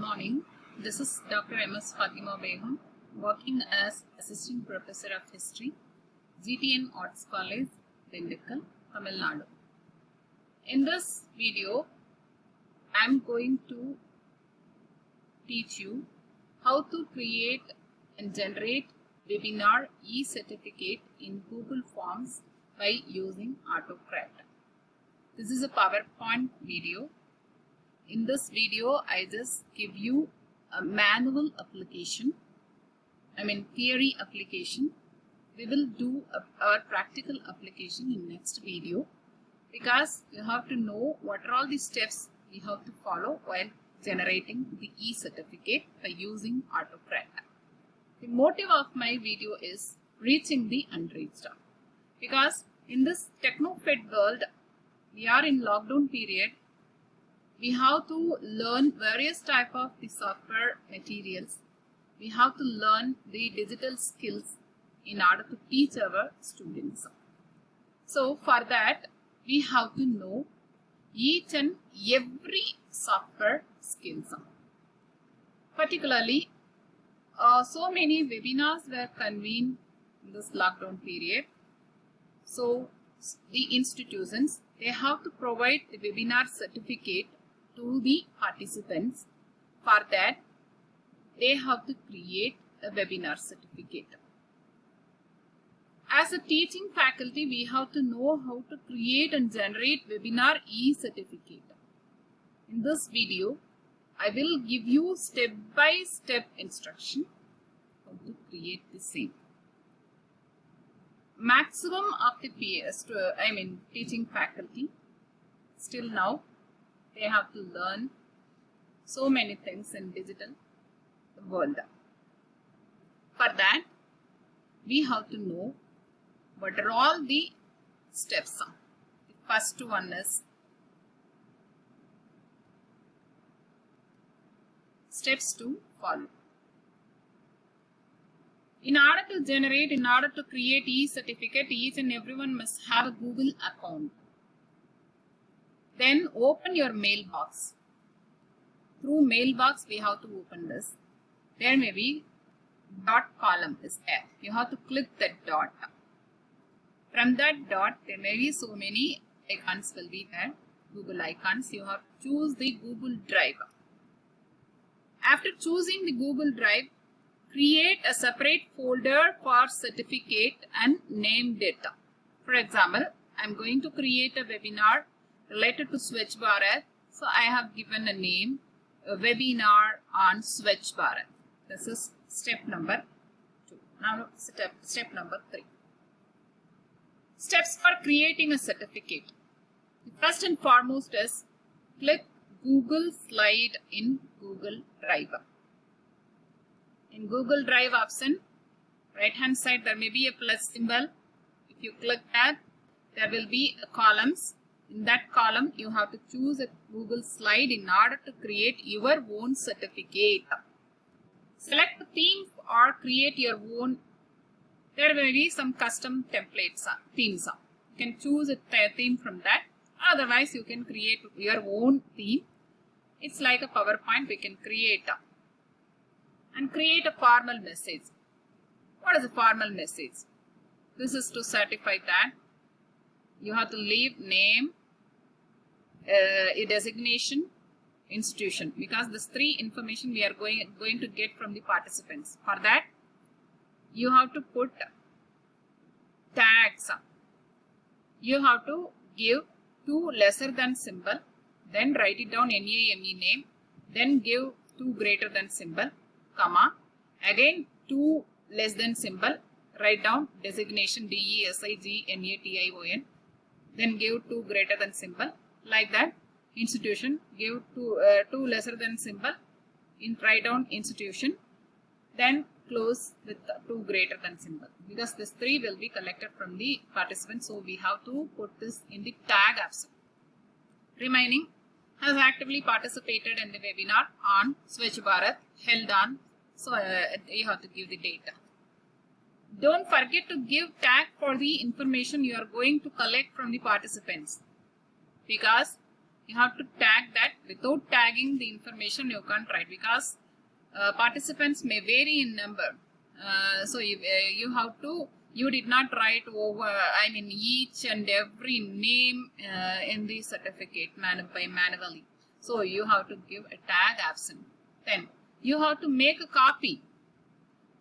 morning. This is Dr. M.S. Fatima Begum, working as Assistant Professor of History, GTN Arts College, Dindikkal, Tamil Nadu. In this video, I am going to teach you how to create and generate webinar e-certificate in Google Forms by using Autocrat. This is a PowerPoint video. In this video, I just give you a manual application, theory application. We will do our practical application in next video because you have to know what are all the steps we have to follow while generating the e-certificate by using Autocrat. The motive of my video is reaching the unreached, because in this techno-fed world, we are in lockdown period. We have to learn various type of the software materials. We have to learn the digital skills in order to teach our students. So for that, we have to know each and every software skills. Particularly, so many webinars were convened in this lockdown period. So the institutions, they have to provide the webinar certificate to the participants. For that, they have to create a webinar certificate. As a teaching faculty, we have to know how to create and generate webinar e-certificate. In this video, I will give you step-by-step instruction how to create the same. Maximum of the teaching faculty, still now, they have to learn so many things in digital world. For that, we have to know what are all the steps. The first one is steps to follow. In order to create e-certificate, each and everyone must have a Google account. Then open your mailbox. Through mailbox, we have to open this. There may be dot column is there. You have to click that dot. From that dot, there may be so many icons will be there. Google icons. You have to choose the Google Drive. After choosing the Google Drive, create a separate folder for certificate and name data. For example, I am going to create a webinar related to Swachh Bharat. So I have given a name, a webinar on Swachh Bharat. This is step number 2. Now step number 3. Steps for creating a certificate. The first and foremost is click Google Slide in Google Drive. In Google Drive option, right hand side there may be a plus symbol. If you click that, there will be columns. In that column, you have to choose a Google Slide in order to create your own certificate. Select the theme or create your own. There may be some custom templates, themes. You can choose a theme from that. Otherwise, you can create your own theme. It's like a PowerPoint we can create. And create a formal message. What is a formal message? This is to certify that you have to leave name, a designation, institution, because this 3 information we are going to get from the participants. For that, you have to put tags. You have to give 2 lesser than symbol, then write it down NAME name, then give 2 greater than symbol, comma, again 2 less than symbol, write down designation DESIGNATION, then give 2 greater than symbol, like that. Institution, give 2 lesser than symbol, write down institution, then close with 2 greater than symbol, because this 3 will be collected from the participants, so we have to put this in the tag option. Remaining has actively participated in the webinar on Swachh Bharat held on, so you have to give the data. Don't forget to give tag for the information you are going to collect from the participants, because You have to tag that. Without tagging the information, you can't write, because participants may vary in number. So you have to, you did not write over, I mean, each and every name in the certificate manually. So you have to give a tag absent. Then you have to make a copy.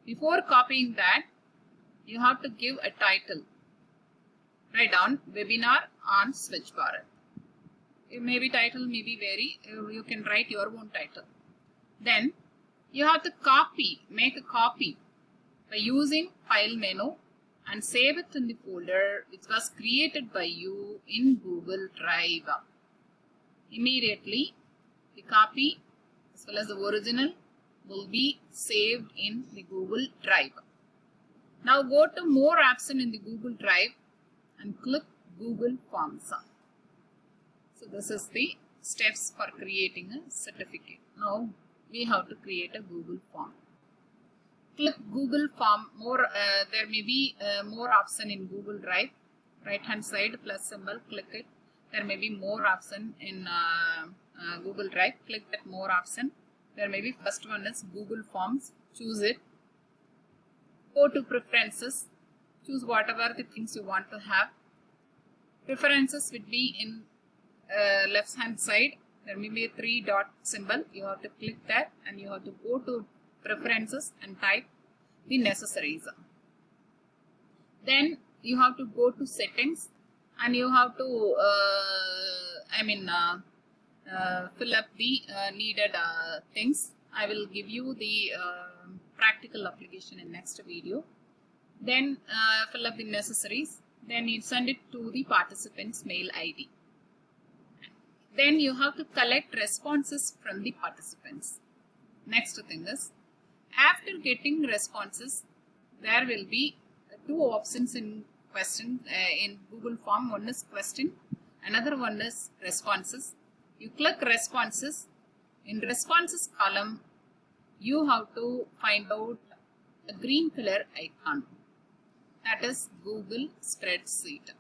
Before copying that, you have to give a title. Write down webinar on Swachh Bharat. Maybe title may be vary. You can write your own title. Then you have to copy, make a copy by using file menu and save it in the folder which was created by you in Google Drive. Immediately the copy as well as the original will be saved in the Google Drive. Now go to more option in the Google Drive and click Google Forms. So this is the steps for creating a certificate. Now we have to create a Google form. Click Google Form. There may be more option in Google Drive. Right hand side plus symbol, click it. There may be more option in Google Drive. Click that more option. There may be first one is Google Forms. Choose it. Go to preferences. Choose whatever the things you want to have. Preferences would be in left hand side. There may be a 3 dot symbol. You have to click that and you have to go to preferences and type the necessaries. Then you have to go to settings and you have to fill up the needed things. I will give you the practical application in next video. Then fill up the necessaries. Then you send it to the participant's mail ID. Then you have to collect responses from the participants. Next thing is, after getting responses, there will be 2 options in question in Google Form. One is question, another one is responses. You click responses. In responses column, you have to find out a green color icon. That is Google Spreadsheet.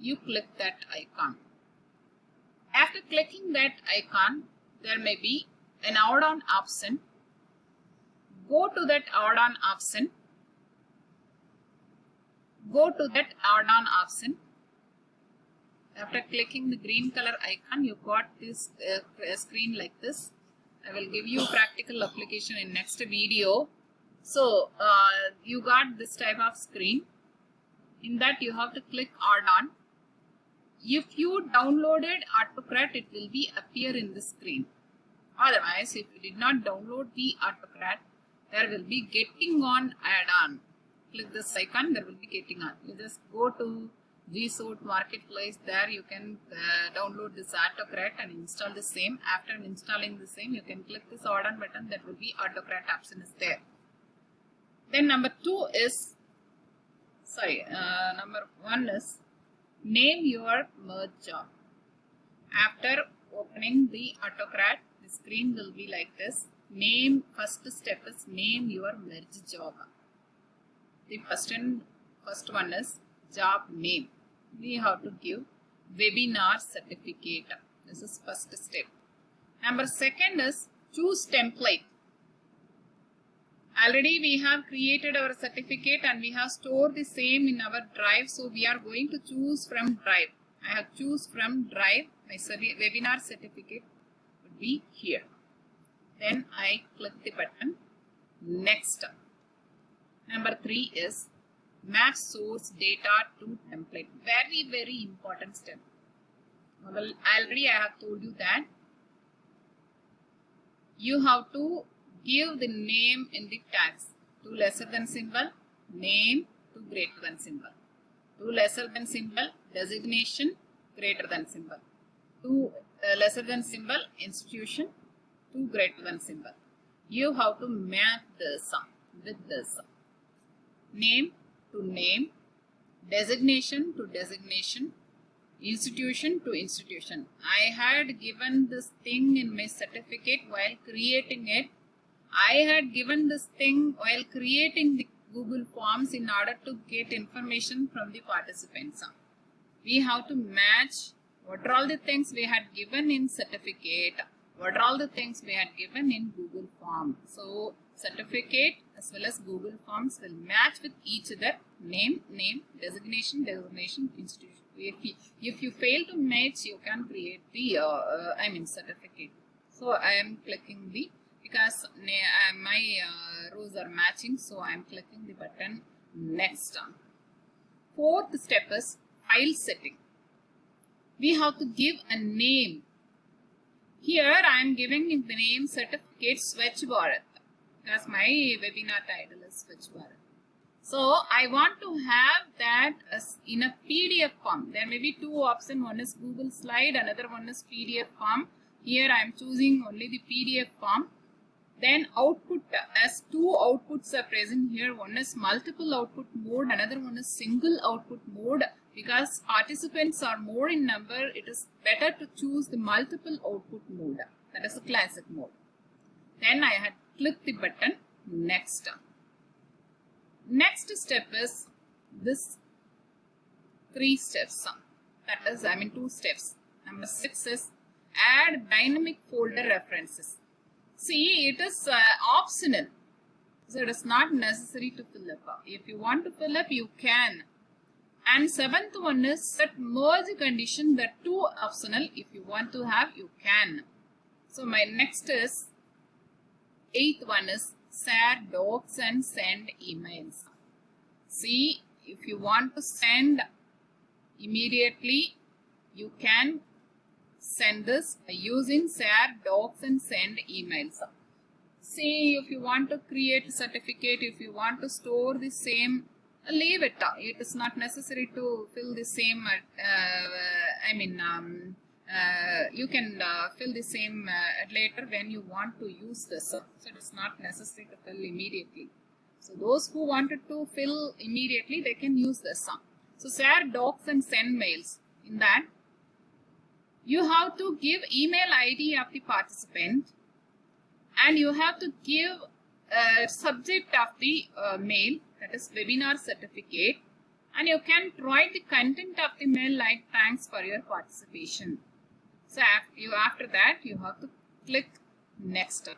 You click that icon. After clicking that icon, there may be an add-on option. Go to that add-on option. Go to that add-on option. After clicking the green color icon, you got this screen like this. I will give you practical application in next video. So you got this type of screen. In that you have to click add-on. If you downloaded AutoCAD, it will be appear in the screen. Otherwise, if you did not download the AutoCAD, there will be getting on add-on. Click this icon, there will be getting on. You just go to GSuite Marketplace. There you can download this AutoCAD and install the same. After installing the same, you can click this add-on button. That will be AutoCAD option is there. Then number 2 is, number 1 is name your merge job. After opening the AutoCAD, the screen will be like this. First step is name your merge job. The first one is job name. We have to give webinar certificate. This is first step. Number 2 is choose template. Already we have created our certificate and we have stored the same in our drive. So we are going to choose from drive. I have choose from drive. My webinar certificate would be here. Then I click the button. Next. Number 3 is match source data to template. Very, very important step. Well, already I have told you that you have to give the name in the tags. To lesser than symbol, name, to greater than symbol. To lesser than symbol, designation, greater than symbol. To lesser than symbol, institution, to greater than symbol. You have to match this with this. Name to name, designation to designation, institution to institution. I had given this thing in my certificate while creating it. I had given this thing while creating the Google Forms in order to get information from the participants. We have to match what are all the things we had given in certificate, what are all the things we had given in Google Form. So certificate as well as Google Forms will match with each other, name, designation, institution. If you fail to match, you can create the certificate. So I am clicking the, because my rows are matching, so I am clicking the button next. Fourth step is file setting. We have to give a name. Here I am giving the name Certificate Swachh Bharat, because my webinar title is Swachh Bharat. So I want to have that as in a PDF form. There may be two options. One is Google Slide, another one is PDF form. Here I am choosing only the PDF form. Then output, as two outputs are present here. One is multiple output mode, another one is single output mode. Because participants are more in number, it is better to choose the multiple output mode. That is the classic mode. Then I had clicked the button next. Next step is this 3 steps. That is, two steps. Number 6 is add dynamic folder references. See, it is optional. So it is not necessary to fill up. If you want to fill up, you can. And 7th one is set merge condition. The 2 optional. If you want to have, you can. So my next is 8th one is share docs and send emails. See, if you want to send immediately, you can send this using share docs and send emails. See, if you want to create a certificate, if you want to store the same, leave it. It is not necessary to fill the same. You can fill the same later when you want to use this. So it is not necessary to fill immediately. So those who wanted to fill immediately, they can use this. So share docs and send mails. In that, you have to give email ID of the participant, and you have to give subject of the mail, that is webinar certificate, and you can write the content of the mail like thanks for your participation. So after that you have to click next.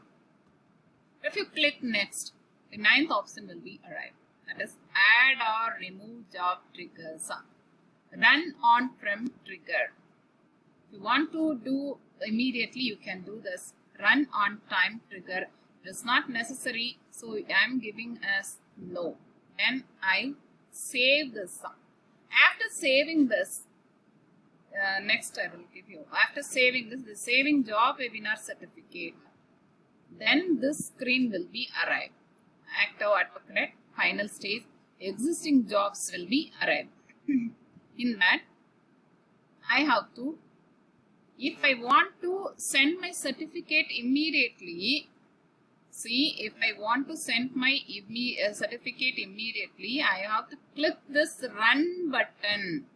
If you click next, the 9th option will be arrived. That is add or remove job triggers. Run on from trigger. If you want to do immediately, you can do this. Run on time trigger. It is not necessary, so I am giving as no. Then I save this. After saving this, next I will give you. After saving this, the saving job webinar certificate. Then this screen will be arrived. Active AutoCorrect, final stage, existing jobs will be arrived. In that, I have to, if I want to send my certificate immediately, see, if I want to send my certificate immediately, I have to click this run button.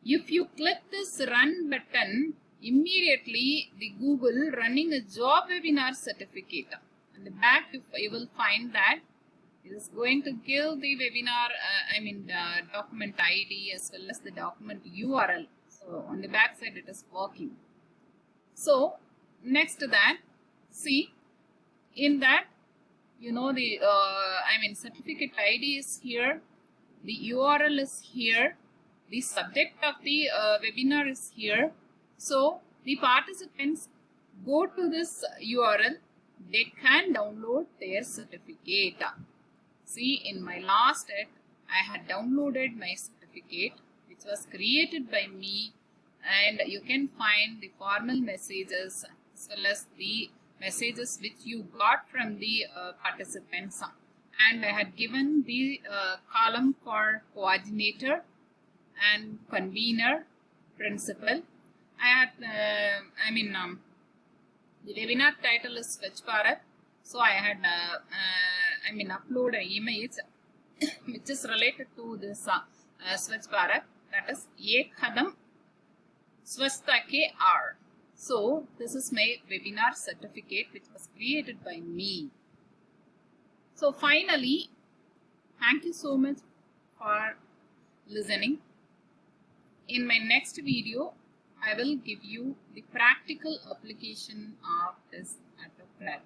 If you click this run button, immediately the Google running a job webinar certificate. On the back, you will find that it is going to give the webinar, document ID as well as the document URL. So on the back side, it is working. So next to that, see, in that, you know, the certificate ID is here, the URL is here, the subject of the webinar is here. So the participants go to this URL, they can download their certificate. See, in my last set, I had downloaded my certificate, which was created by me, and you can find the formal messages as well as the messages which you got from the participants. And I had given the column for coordinator and convener, principal. I had, the webinar title is Swachh Bharat. So I had, upload an image which is related to this Swachh Bharat. That is Ek Kadam Swachhta Ke R. So this is my webinar certificate which was created by me. So finally, thank you so much for listening. In my next video, I will give you the practical application of this at the prep.